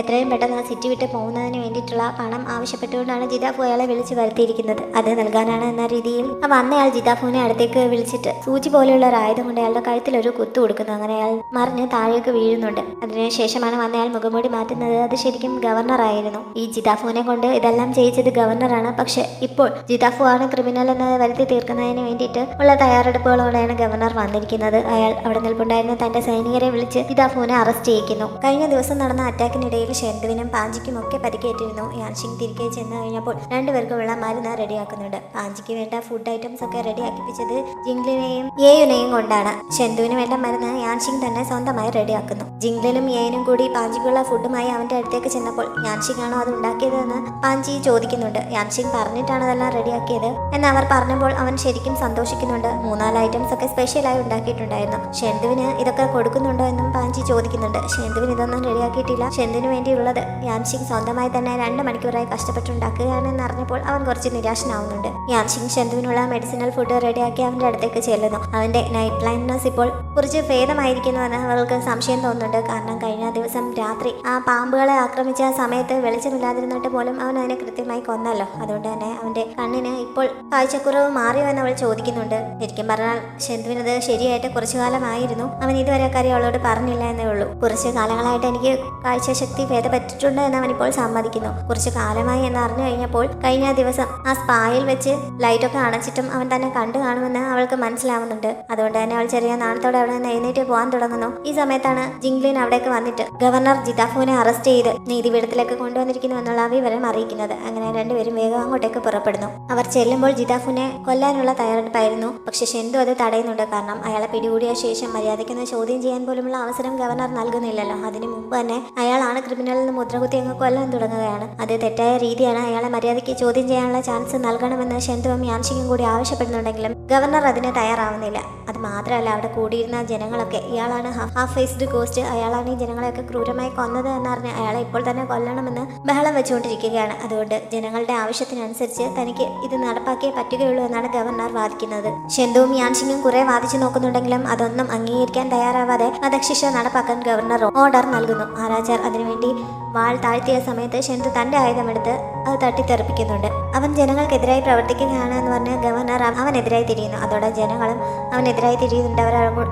എത്രയും പെട്ടെന്ന് സിറ്റി വിട്ട് പോകുന്നതിന് വേണ്ടിയിട്ടുള്ള പണം ആവശ്യപ്പെട്ടുകൊണ്ടാണ് ജിദാഫു അയാളെ വിളിച്ച് വരുത്തിയിരിക്കുന്നത്. അത് നൽകാനാണ് എന്ന രീതിയിൽ വന്നയാൾ ജിദാഫുവിനെ അടുത്തേക്ക് വിളിച്ചിട്ട് സൂചി പോലെയുള്ള ഒരു ആയുധം കൊണ്ട് അയാളുടെ കഴുത്തിൽ ഒരു കുത്തു കൊടുക്കുന്നു. അങ്ങനെ അയാൾ മറിഞ്ഞ് താഴേക്ക് വീഴുന്നുണ്ട്. അതിനുശേഷമാണ് വന്നയാൾ മുഖംമൂടി മാറ്റുന്നത്. അത് ശരിക്കും ഗവർണർ ആയിരുന്നു. ഈ ജിദാഫുവിനെ കൊണ്ട് ഇതെല്ലാം ചെയ്യിച്ചത് ഗവർണറാണ്. പക്ഷെ ഇപ്പോൾ ജിദാഫു ആണ് ക്രിമിനൽ എന്ന് വരുത്തി തീർക്കുന്നതിന് വേണ്ടിയിട്ട് ഉള്ള തയ്യാറെടുപ്പുകളോടെയാണ് ഗവർണർ വന്നിരിക്കുന്നത്. അയാൾ അവിടെ നിൽപ്പുണ്ടായിരുന്ന തന്റെ സൈനികരെ വിളിച്ച് ജിദാഫുവിനെ അറസ്റ്റ് ചെയ്യിക്കുന്നു. കഴിഞ്ഞ ദിവസം നടന്ന അറ്റാക്കിനിടയിൽ ഷെൻഡുവിനും പാഞ്ചിക്കും ഒക്കെ പരിക്കേറ്റിരുന്നു. യാൻഷിങ് തിരികെ ചെന്ന് കഴിഞ്ഞപ്പോൾ രണ്ടുപേർക്കുമുള്ള മരുന്ന് റെഡിയാക്കുന്നുണ്ട്. പാഞ്ചിക്ക് വേണ്ട ഫുഡ് ഐറ്റംസ് ഒക്കെ റെഡിയാക്കിപ്പിച്ചത് ജിംഗ്ലിനെയും യേയുനെയും കൊണ്ടാണ്. ഷെൻഡുവിന് വേണ്ട മരുന്ന് യാൻഷിങ് തന്നെ സ്വന്തമായി റെഡിയാക്കുന്നു. ജിംഗ്ലിനും യേനും കൂടി പാഞ്ചിക്കുള്ള ഫുഡുമായി അവന്റെ അടുത്തേക്ക് ചെന്നപ്പോൾ യാൻഷിങ് ആണോ അത് ഉണ്ടാക്കിയതെന്ന് പാഞ്ചി ചോദിക്കുന്നുണ്ട്. യാൻഷിങ് പറഞ്ഞിട്ടാണ് അതെല്ലാം റെഡിയാക്കിയത് എന്ന് അവർ പറഞ്ഞപ്പോൾ അവൻ ശരിക്കും സന്തോഷിക്കുന്നുണ്ട്. 3-4 ഐറ്റംസ് ഒക്കെ സ്പെഷ്യലായി ഉണ്ടാക്കിയിട്ടുണ്ടായിരുന്നു. ഷെൻഡുവിന് ഇതൊക്കെ കൊടുക്കുന്നുണ്ടോ എന്നും പാഞ്ചി ചോദിക്കുന്നുണ്ട്. ഷെൻഡുവിന് ഇതൊന്നും റെഡിയാക്കിയിട്ടില്ല. ഷെൻഡുവിന് വേണ്ടിയുള്ളത് യാൻഷിങ് സ്വന്തമായി തന്നെ 2 മണിക്കൂറായി കഷ്ടപ്പെട്ടുണ്ടാക്കുകയാണെന്ന് അറിഞ്ഞപ്പോൾ അവൻ കുറച്ച് നിരാശനാവുന്നുണ്ട്. യാൻഷിങ് ഷെൻഡുവിനുള്ള മെഡിസിനൽ ഫുഡ് റെഡിയാക്കി അവന്റെ അടുത്തേക്ക് ചെല്ലുന്നു. അവന്റെ നൈറ്റ് ബ്ലൈൻഡ്നെസ് ഇപ്പോൾ കുറച്ച് ഭേദമായിരിക്കുന്നുവെന്ന് അവൾക്ക് സംശയം തോന്നുന്നുണ്ട്. കാരണം കഴിഞ്ഞ ദിവസം രാത്രി ആ പാമ്പുകളെ ആക്രമിച്ച സമയത്ത് വെളിച്ചമില്ലാതിരുന്നിട്ട് പോലും അവൻ അതിനെ കൃത്യമായി കൊന്നല്ലോ. അതുകൊണ്ട് തന്നെ അവന്റെ കണ്ണിന് ഇപ്പോൾ കാഴ്ചക്കുറവ് മാറിയോ എന്ന് അവൾ ചോദിക്കുന്നുണ്ട്. ശരിക്കും പറഞ്ഞാൽ ഷെൻഡുവിനത് ശരിയായിട്ട് കുറച്ചു കാലമായിരുന്നു. അവൻ ഇതുവരെ കാര്യം അവളോട് പറഞ്ഞില്ല എന്നേ ഉള്ളൂ. കുറച്ച് കാലങ്ങളായിട്ട് എനിക്ക് കാഴ്ചശക്തി ഭേദപ്പെട്ടിട്ടുണ്ട് എന്ന് അവൻ ഇപ്പോൾ സമ്മതിക്കുന്നു. കുറച്ചു കാലമായി എന്ന് അറിഞ്ഞു കഴിഞ്ഞപ്പോൾ കഴിഞ്ഞ ദിവസം ആ സ്പായിൽ വെച്ച് ലൈറ്റൊക്കെ അണച്ചിട്ടും അവൻ തന്നെ കണ്ടു കാണുമെന്ന് അവൾക്ക് മനസ്സിലാവുന്നുണ്ട്. അതുകൊണ്ട് തന്നെ അവൾ ചെറിയ നാണത്തോടെ അവിടെ നിന്ന് എഴുന്നേറ്റ് പോകാൻ തുടങ്ങുന്നു. ഈ സമയത്താണ് ജിംഗ്ലിൻ അവിടേക്ക് വന്നിട്ട് ഗവർണർ ജിദാഫുവിനെ അറസ്റ്റ് ചെയ്ത് നീതിപീഠത്തിലേക്ക് കൊണ്ടുവന്നിരിക്കുന്നു എന്നുള്ള വിവരം അറിയിക്കുന്നത്. അങ്ങനെ രണ്ടുപേരും വേഗം അങ്ങോട്ടേക്ക് പുറപ്പെടുന്നു. അവർ ചെല്ലുമ്പോൾ ജിദാഫുവിനെ കൊല്ലാനുള്ള തയ്യാറെടുപ്പായിരുന്നു. പക്ഷെ ഷെൻഡു അത് തടയുന്നുണ്ട്. കാരണം അയാളെ പിടികൂടിയ ശേഷം മര്യാദയ്ക്കൊന്ന് ചോദ്യം ചെയ്യാൻ പോലുമുള്ള അവസരം ഗവർണർ നൽകുന്നില്ലല്ലോ. അതിനു മുമ്പ് തന്നെ അയാളാണ് ക്രിമിനൽ എന്ന് മുദ്രകുത്തി അങ്ങ് കൊല്ലാൻ തുടങ്ങുകയാണ്. അത് തെറ്റായ രീതിയാണ്. അയാളെ മര്യാദയ്ക്ക് ചോദ്യം ചെയ്യാനുള്ള ചാൻസ് നൽകണമെന്ന് ഷെൻഡുവും യാൻഷിങ്ങും കൂടി ആവശ്യപ്പെടുന്നുണ്ടെങ്കിലും ഗവർണർ അതിന് തയ്യാറാവുന്നില്ല. അത് മാത്രമല്ല, അവിടെ കൂടിയിരുന്ന ജനങ്ങളൊക്കെ ഇയാളാണ് ഹാഫ് ഫേസ്ഡ് ഗോസ്റ്റ്, അയാളാണ് ഈ ജനങ്ങളെയൊക്കെ ക്രൂരമായി കൊന്നത് എന്നറിഞ്ഞ് അയാളെ ഇപ്പോൾ തന്നെ കൊല്ലണമെന്ന് ബഹളം വെച്ചുകൊണ്ടിരിക്കുകയാണ്. അതുകൊണ്ട് ജനങ്ങളുടെ ആവശ്യത്തിനനുസരിച്ച് തനിക്ക് ഇത് നടപ്പാക്കിയേ പറ്റുകയുള്ളൂ എന്നാണ് ഗവർണർ വാദിക്കുന്നത്. ഷെൻഡുവും യാൻഷിങ്ങും കുറെ വാദിച്ചു നോക്കുന്നുണ്ടെങ്കിലും അതൊന്നും അംഗീകരിക്കാൻ തയ്യാറാവാതെ വധശിക്ഷ നടപ്പാക്കാൻ ഗവർണർ ഓർഡർ നൽകുന്നു. ആരാച്ചാർ അതിനുവേണ്ടി വാൾ താഴ്ത്തിയ സമയത്ത് ഷെൻഡു തന്റെ ആയുധമെടുത്ത് അത് തട്ടിത്തെറിപ്പിക്കുന്നുണ്ട്. അവൻ ജനങ്ങൾക്കെതിരായി പ്രവർത്തിക്കുകയാണ് എന്ന് പറഞ്ഞ് ഗവർണർ അവനെതിരായി തിരിയുന്നു. അതോടെ ജനങ്ങളും അവനെതിരായി തിരിയുന്നുണ്ട്.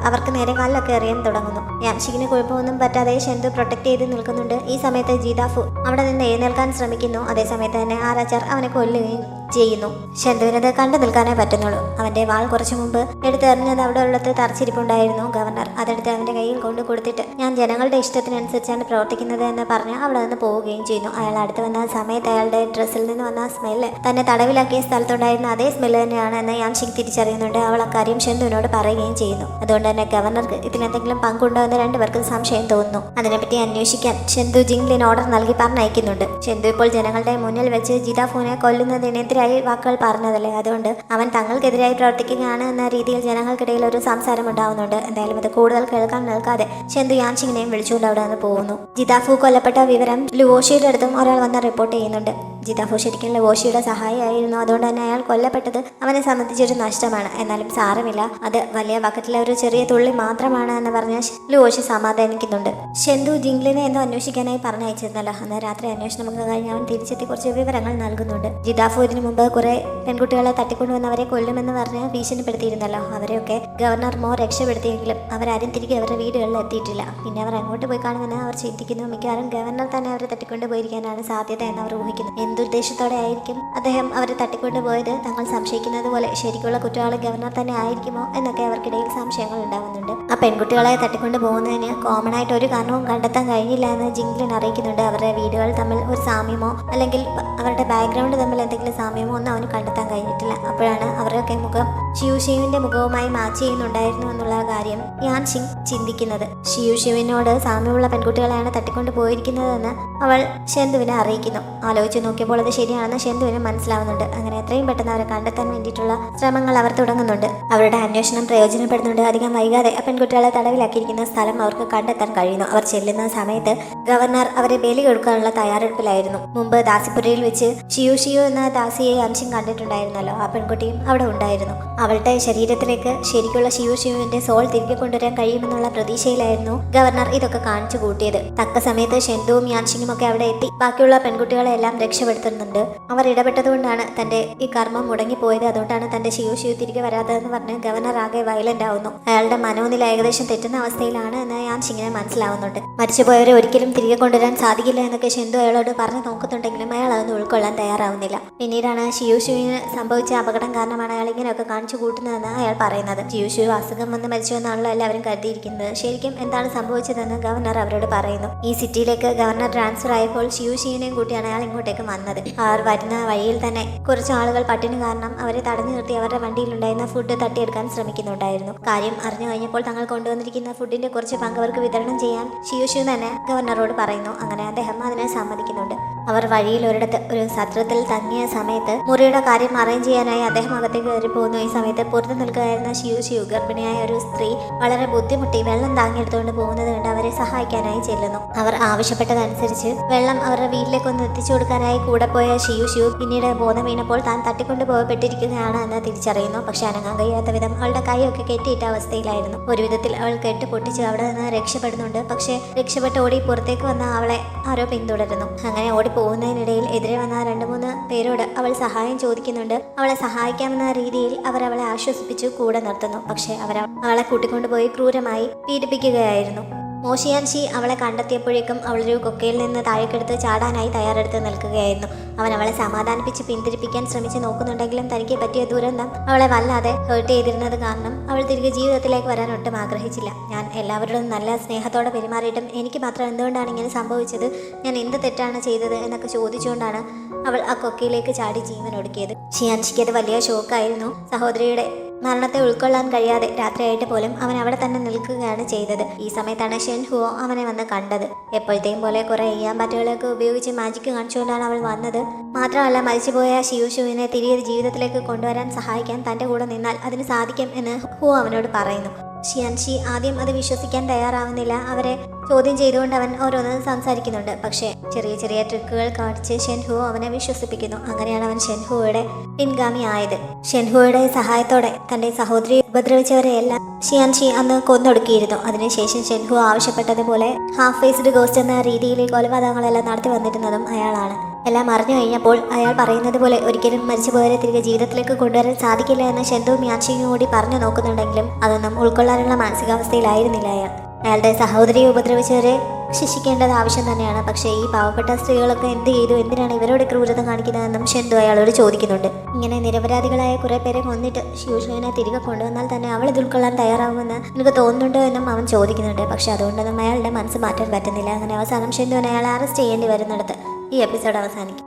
അവർക്ക് നേരെ കല്ലൊക്കെ എറിയാൻ തുടങ്ങുന്നു. യാൻഷിങ്ങിന് കുഴപ്പമൊന്നും പറ്റാതെ ഷെൻഡു പ്രൊട്ടക്ട് ചെയ്ത് നിൽക്കുന്നുണ്ട്. ഈ സമയത്ത് ജിദാഫു അവിടെ നിന്ന് എഴുന്നേൽക്കാൻ ശ്രമിക്കുന്നു. അതേസമയത്ത് തന്നെ ആരാച്ചാർ അവനെ കൊല്ലുകയും ചെയ്യുന്നു. ഷെൻഡുവിനത് കണ്ടു നിൽക്കാനേ പറ്റുന്നുള്ളൂ. അവന്റെ വാൾ കുറച്ചു മുമ്പ് എടുത്തെറിഞ്ഞത് അവിടെ ഉള്ളത് തറച്ചിരിപ്പുണ്ടായിരുന്നു. ഗവർണർ അതെടുത്ത് അവന്റെ കയ്യിൽ കൊണ്ടു കൊടുത്തിട്ട് ഞാൻ ജനങ്ങളുടെ ഇഷ്ടത്തിനനുസരിച്ചാണ് പ്രവർത്തിക്കുന്നത് എന്ന് പറഞ്ഞ് അവിടെ നിന്ന് പോവുകയും ചെയ്യുന്നു. അയാൾ അടുത്ത് വന്ന സമയത്ത് അയാളുടെ ഡ്രസ്സിൽ നിന്ന് വന്ന സ്മെല്ല് തന്നെ തടവിലാക്കിയ സ്ഥലത്തുണ്ടായിരുന്ന അതേ സ്മെല്ല് തന്നെയാണ് എന്ന് യാൻഷിങ് തിരിച്ചറിയുന്നുണ്ട്. അവൾ അക്കാര്യം ഷെൻഡുവിനോട് പറയുകയും ചെയ്യുന്നു. അതുകൊണ്ട് തന്നെ ഗവർണർക്ക് ഇതിലെന്തെങ്കിലും പങ്കുണ്ടോ എന്ന് രണ്ടുപേർക്കും സംശയം തോന്നുന്നു. അതിനെപ്പറ്റി അന്വേഷിക്കാൻ ഷെൻഡു ജിംഗ്ലിന് ഓർഡർ നൽകി പറഞ്ഞയക്കുന്നുണ്ട്. ഷെൻഡു ഇപ്പോൾ ജനങ്ങളുടെ മുന്നിൽ വെച്ച് ജിദാഫുവിനെ കൊല്ലുന്നതിനെതിരെ വാക്കുകൾ പറഞ്ഞതല്ലേ, അതുകൊണ്ട് അവൻ തങ്ങൾക്കെതിരായി പ്രവർത്തിക്കുകയാണ് എന്ന രീതിയിൽ ജനങ്ങൾക്കിടയിൽ ഒരു സംസാരം ഉണ്ടാവുന്നുണ്ട്. എന്തായാലും അത് കൂടുതൽ കേൾക്കാൻ നിൽക്കാതെ ഷെൻഡു യാൻഷിങ്ങിനെയും വിളിച്ചുകൊണ്ട് അവിടെ നിന്ന് പോകുന്നു. ജിദാഫു കൊല്ലപ്പെട്ട വിവരം ലുവോഷിയുടെ അടുത്തും ഒരാൾ വന്ന് റിപ്പോർട്ട് ചെയ്യുന്നുണ്ട്. ജിദാഫു ശരിക്കും ലുവോഷിയുടെ സഹായിയായിരുന്നു. അതുകൊണ്ട് തന്നെ അയാൾ കൊല്ലപ്പെട്ടത് അവനെ സംബന്ധിച്ചൊരു നഷ്ടമാണ്. എന്നാലും സാരമില്ല, അത് വലിയ ബക്കറ്റിലെ ഒരു ചെറിയ തുള്ളി മാത്രമാണ് എന്ന് പറഞ്ഞ് ലുവോഷി സമാധാനിക്കുന്നുണ്ട്. ഷെൻഡു ജിംഗ്ലിനെ എന്തോ അന്വേഷിക്കാനായി പറഞ്ഞയച്ചിരുന്നല്ലോ. അന്ന് രാത്രി അന്വേഷണമൊക്കെ കഴിഞ്ഞ് അവൻ തിരിച്ചെത്തി കുറച്ച് വിവരങ്ങൾ നൽകുന്നുണ്ട്. ജിദാഫു ഇതിനു മുമ്പ് കുറെ പെൺകുട്ടികളെ തട്ടിക്കൊണ്ടുവന്നവരെ കൊല്ലുമെന്ന് പറഞ്ഞ് ഭീഷണിപ്പെടുത്തിയിരുന്നല്ലോ. അവരെയൊക്കെ ഗവർണർ മോ രക്ഷപ്പെടുത്തിയെങ്കിലും അവരാരും തിരികെ അവരുടെ വീടുകളിൽ എത്തിയിട്ടില്ല. പിന്നെ അവർ അങ്ങോട്ട് പോയി കാണുമെന്ന് അവർ ചിന്തിക്കുന്നു. മിക്കവാറും ഗവർണർ തന്നെ അവരെ തട്ടിക്കൊണ്ടു പോയിരിക്കാനാണ് സാധ്യത എന്ന് അവർ ഊഹിക്കുന്നു. എന്തുദ്ദേശത്തോടെ ആയിരിക്കും അദ്ദേഹം അവരെ തട്ടിക്കൊണ്ടുപോയത്? തങ്ങൾ സംശയിക്കുന്നത് പോലെ ശരിക്കുള്ള കുറ്റവാളി ഗവർണർ തന്നെ ആയിരിക്കുമോ എന്നൊക്കെ അവർക്കിടയിൽ സംശയങ്ങൾ ഉണ്ടാവുന്നുണ്ട്. ആ പെൺകുട്ടികളെ തട്ടിക്കൊണ്ടു പോകുന്നതിന് കോമൺ ആയിട്ട് ഒരു കാരണവും കണ്ടെത്താൻ കഴിഞ്ഞില്ല എന്ന് ജിംഗ്ലിൻ അറിയിക്കുന്നുണ്ട്. അവരുടെ വീടുകൾ തമ്മിൽ ഒരു സാമ്യമോ അല്ലെങ്കിൽ അവരുടെ ബാക്ക്ഗ്രൗണ്ട് തമ്മിൽ എന്തെങ്കിലും സാമ്യമോ ഒന്നും അവന് കണ്ടെത്താൻ കഴിഞ്ഞിട്ടില്ല. അപ്പോഴാണ് അവരുടെയൊക്കെ മുഖം ഷിയുഷിവിന്റെ മുഖവുമായി മാച്ച് ചെയ്യുന്നുണ്ടായിരുന്നു എന്നുള്ള കാര്യം യാൻഷിങ് ചിന്തിക്കുന്നത്. ഷിയുഷിവിനോട് സാമ്യമുള്ള പെൺകുട്ടികളെയാണ് തട്ടിക്കൊണ്ടു പോയിരിക്കുന്നതെന്ന് അവൾ ഷെൻഡുവിനെ അറിയിക്കുന്നു. ആലോചിച്ച് നോക്കിയപ്പോൾ അത് ശരിയാണെന്ന് ഷെൻഡുവിന് മനസ്സിലാവുന്നുണ്ട്. അങ്ങനെ എത്രയും പെട്ടെന്ന് അവരെ കണ്ടെത്താൻ വേണ്ടിയിട്ടുള്ള ശ്രമങ്ങൾ അവർ തുടങ്ങുന്നുണ്ട്. അവരുടെ അന്വേഷണം പ്രയോജനപ്പെടുന്നുണ്ട്. അധികം വൈകാതെ ആ പെൺകുട്ടി പെൺകുട്ടികളെ തടവിലാക്കിയിരിക്കുന്ന സ്ഥലം അവർക്ക് കണ്ടെത്താൻ കഴിയുന്നു. അവർ ചെല്ലുന്ന സമയത്ത് ഗവർണർ അവരെ ബലി കൊടുക്കാനുള്ള തയ്യാറെടുപ്പിലായിരുന്നു. മുമ്പ് ദാസിപുരയിൽ വെച്ച് ഷിയു എന്ന ദാസിയെ യാൻഷിൻ കണ്ടിട്ടുണ്ടായിരുന്നല്ലോ. ആ പെൺകുട്ടിയും അവിടെ ഉണ്ടായിരുന്നു. അവളുടെ ശരീരത്തിലേക്ക് ശരിക്കുള്ള ഷിയുവിന്റെ സോൾ തിരികെ കൊണ്ടുവരാൻ കഴിയുമെന്നുള്ള പ്രതീക്ഷയിലായിരുന്നു ഗവർണർ ഇതൊക്കെ കാണിച്ചു കൂട്ടിയത്. തക്ക സമയത്ത് ഷെൻഡുവും യാൻഷിങ്ങും ഒക്കെ അവിടെ എത്തി ബാക്കിയുള്ള പെൺകുട്ടികളെ എല്ലാം രക്ഷപ്പെടുത്തുന്നുണ്ട്. അവർ ഇടപെട്ടതുകൊണ്ടാണ് തന്റെ ഈ കർമ്മം മുടങ്ങിപ്പോയത്. അതുകൊണ്ടാണ് തന്റെ ഷിയു തിരികെ വരാത്തതെന്ന് പറഞ്ഞ് ഗവർണർ ആകെ വയലന്റ് ആവുന്നു. അയാളുടെ മനോനില ഏകദേശം തെറ്റുന്ന അവസ്ഥയിലാണ് എന്ന് യാൻഷിങ്ങിനെ മനസ്സിലാവുന്നുണ്ട്. മരിച്ചുപോയവരെ ഒരിക്കലും തിരികെ കൊണ്ടുവരാൻ സാധിക്കില്ല എന്നൊക്കെ ഷെൻഡു അയാളോട് പറഞ്ഞു നോക്കുന്നുണ്ടെങ്കിലും അയാൾ അതൊന്നും ഉൾക്കൊള്ളാൻ തയ്യാറാവുന്നില്ല. പിന്നീടാണ് ഷിയുവിന് സംഭവിച്ച അപകടം കാരണമാണ് അയാൾ ഇങ്ങനെയൊക്കെ കാണിച്ചു കൂട്ടുന്നതെന്ന് അയാൾ പറയുന്നത്. ഷിയു അസുഖം വന്ന് മരിച്ചു എന്നാണല്ലോ എല്ലാവരും കരുതിയിരിക്കുന്നത്. ശരിക്കും എന്താണ് സംഭവിച്ചതെന്ന് ഗവർണർ അവരോട് പറയുന്നു. ഈ സിറ്റിയിലേക്ക് ഗവർണർ ട്രാൻസ്ഫർ ആയപ്പോൾ ഷിയുവിനെയും കൂട്ടിയാണ് അയാൾ ഇങ്ങോട്ടേക്ക് വന്നത്. അവർ വരുന്ന വഴിയിൽ തന്നെ കുറച്ച് ആളുകൾ പട്ടിണി കാരണം അവരെ തടഞ്ഞു നിർത്തി അവരുടെ വണ്ടിയിലുണ്ടായിരുന്ന ഫുഡ് തട്ടിയെടുക്കാൻ ശ്രമിക്കുന്നുണ്ടായിരുന്നു. കാര്യം അറിഞ്ഞു കഴിഞ്ഞപ്പോൾ തങ്ങൾ കൊണ്ടുവന്നിരിക്കുന്ന ഫുഡിന്റെ കുറച്ച് പങ്ക് അവർക്ക് വിതരണം ചെയ്യാൻ ഷിയു തന്നെ ഗവർണറോട് പറയുന്നു. അങ്ങനെ അദ്ദേഹം അതിനെ സമ്മതിക്കുന്നുണ്ട്. അവർ വഴിയിൽ ഒരിടത്ത് ഒരു സത്രത്തിൽ തങ്ങിയ സമയത്ത് മുറിയുടെ കാര്യം അറേഞ്ച് ചെയ്യാനായി അദ്ദേഹം അകത്തേക്ക് കയറി പോകുന്നു. ഈ സമയത്ത് പുറത്തു നിൽക്കുകയായിരുന്ന ഷിയു ഗർഭിണിയായ ഒരു സ്ത്രീ വളരെ ബുദ്ധിമുട്ടി വെള്ളം താങ്ങിയെടുത്തുകൊണ്ട് പോകുന്നത് കണ്ട് അവരെ സഹായിക്കാനായി ചെല്ലുന്നു. അവർ ആവശ്യപ്പെട്ടതനുസരിച്ച് വെള്ളം അവരുടെ വീട്ടിലേക്കൊന്ന് എത്തിച്ചു കൊടുക്കാനായി കൂടെ പോയ ഷിയു പിന്നീട് ബോധം വീണപ്പോൾ താൻ തട്ടിക്കൊണ്ടു പോകപ്പെട്ടിരിക്കുകയാണ് എന്ന് തിരിച്ചറിയുന്നു. പക്ഷെ അനങ്ങാൻ കഴിയാത്ത വിധം അവളുടെ കൈയൊക്കെ കെട്ടിയിട്ട അവസ്ഥയിലായിരുന്നു. ഒരു വിധത്തിൽ അവൾ കെട്ട് പൊട്ടിച്ച് അവിടെ നിന്ന് രക്ഷപ്പെടുന്നുണ്ട്. പക്ഷെ രക്ഷപ്പെട്ട് ഓടി പുറത്തേക്ക് വന്ന അവളെ ആരോ പിന്തുടരുന്നു. അങ്ങനെ ഓടി പോകുന്നതിനിടയിൽ എതിരെ വന്ന 2-3 പേരോട് അവൾ സഹായം ചോദിക്കുന്നുണ്ട്. അവളെ സഹായിക്കാമെന്ന രീതിയിൽ അവർ അവളെ ആശ്വസിപ്പിച്ചു കൂടെ നിർത്തുന്നു. പക്ഷെ അവളെ കൂട്ടിക്കൊണ്ടുപോയി ക്രൂരമായി പീഡിപ്പിക്കുകയായിരുന്നു. മോഷിയാൻഷി അവളെ കണ്ടെത്തിയപ്പോഴേക്കും അവളൊരു കൊക്കയിൽ നിന്ന് താഴേക്കെടുത്ത് ചാടാനായി തയ്യാറെടുത്ത് നിൽക്കുകയായിരുന്നു. അവൻ അവളെ സമാധാനിപ്പിച്ച് പിന്തിരിപ്പിക്കാൻ ശ്രമിച്ച് നോക്കുന്നുണ്ടെങ്കിലും തനിക്ക് പറ്റിയ ദുരന്തം അവളെ വല്ലാതെ ഹേർട്ട് ചെയ്തിരുന്നത് കാരണം അവൾ തിരികെ ജീവിതത്തിലേക്ക് വരാൻ ഒട്ടും ആഗ്രഹിച്ചില്ല. ഞാൻ എല്ലാവരോടും നല്ല സ്നേഹത്തോടെ പെരുമാറിയിട്ടും എനിക്ക് മാത്രം എന്തുകൊണ്ടാണ് ഇങ്ങനെ സംഭവിച്ചത്, ഞാൻ എന്ത് തെറ്റാണ് ചെയ്തത് എന്നൊക്കെ ചോദിച്ചുകൊണ്ടാണ് അവൾ ആ കൊക്കയിലേക്ക് ചാടി ജീവൻ ഒടുക്കിയത്. ഷിയാൻഷിക്ക് അത് വലിയ ഷോക്കായിരുന്നു. സഹോദരിയുടെ മരണത്തെ ഉൾക്കൊള്ളാൻ കഴിയാതെ രാത്രിയായിട്ട് പോലും അവൻ അവിടെ തന്നെ നിൽക്കുകയാണ് ചെയ്തത്. ഈ സമയത്താണ് ഷെൻഹുവോ അവനെ വന്ന് കണ്ടത്. എപ്പോഴത്തെയും പോലെ കുറെ ഈയാമ്പാറ്റുകളൊക്കെ ഉപയോഗിച്ച് മാജിക് കാണിച്ചുകൊണ്ടാണ് അവൾ വന്നത്. മാത്രമല്ല മരിച്ചുപോയ ഷിയുവിനെ തിരികെ ജീവിതത്തിലേക്ക് കൊണ്ടുവരാൻ സഹായിക്കാൻ തൻ്റെ കൂടെ നിന്നാൽ അതിന് സാധിക്കും എന്ന് ഹുവോ അവനോട് പറയുന്നു. ഷിയാൻഷി ആദ്യം അത് വിശ്വസിക്കാൻ തയ്യാറാവുന്നില്ല. അവരെ ചോദ്യം ചെയ്തുകൊണ്ട് അവൻ ഓരോന്ന് സംസാരിക്കുന്നുണ്ട്. പക്ഷേ ചെറിയ ട്രിക്കുകൾ കാണിച്ച് ഷെൻഹുവോ അവനെ വിശ്വസിപ്പിക്കുന്നു. അങ്ങനെയാണ് അവൻ ഷെൻഹുവയുടെ പിൻഗാമി ആയത്. ഷെൻഹുവയുടെ സഹായത്തോടെ തന്റെ സഹോദരി ഉപദ്രവിച്ചവരെയെല്ലാം ഷിയാൻഷി അന്ന് കൊന്നൊടുക്കിയിരുന്നു. അതിനുശേഷം ഷെൻഹു ആവശ്യപ്പെട്ടതുപോലെ ഹാഫ് ഫേസ്ഡ് ഗോസ്റ്റ് എന്ന രീതിയിൽ കൊലപാതകങ്ങളെല്ലാം നടത്തി വന്നിരുന്നതും അയാളാണ്. എല്ലാം അറിഞ്ഞു കഴിഞ്ഞപ്പോൾ അയാൾ പറയുന്നത് പോലെ ഒരിക്കലും മരിച്ചുപോയവരെ തിരികെ ജീവിതത്തിലേക്ക് കൊണ്ടുവരാൻ സാധിക്കില്ല എന്ന് ഷെൻഹുവും യാൻഷിയും കൂടി പറഞ്ഞു നോക്കുന്നുണ്ടെങ്കിലും അതൊന്നും ഉൾക്കൊള്ളാനുള്ള മാനസികാവസ്ഥയിലായിരുന്നില്ല അയാൾ. അയാളുടെ സഹോദരിയെ ഉപദ്രവിച്ചവരെ ശിക്ഷിക്കേണ്ടത് ആവശ്യം തന്നെയാണ്. പക്ഷേ ഈ പാവപ്പെട്ട സ്ത്രീകളൊക്കെ എന്ത് ചെയ്തു, എന്തിനാണ് ഇവരോട് ക്രൂരത കാണിക്കുന്നതെന്നും ഷെൻഡു അയാളോട് ചോദിക്കുന്നുണ്ട്. ഇങ്ങനെ നിരപരാധികളായ കുറെ പേരെ കൊന്നിട്ട് ഷിയുവിനെ തിരികെ കൊണ്ടുവന്നാൽ തന്നെ അവൾ ഇത് ഉൾക്കൊള്ളാൻ തയ്യാറാവുമെന്ന് എനിക്ക് തോന്നുന്നുണ്ടോ എന്നും അവൻ ചോദിക്കുന്നുണ്ട്. പക്ഷെ അതുകൊണ്ടൊന്നും അയാളുടെ മനസ്സ് മാറ്റാൻ പറ്റുന്നില്ല. അങ്ങനെ അവസാനം ഷെൻഡുവിനെ അയാളെ അറസ്റ്റ് ചെയ്യേണ്ടി വരുന്നിടത്ത് ഈ എപ്പിസോഡ് അവസാനിക്കും.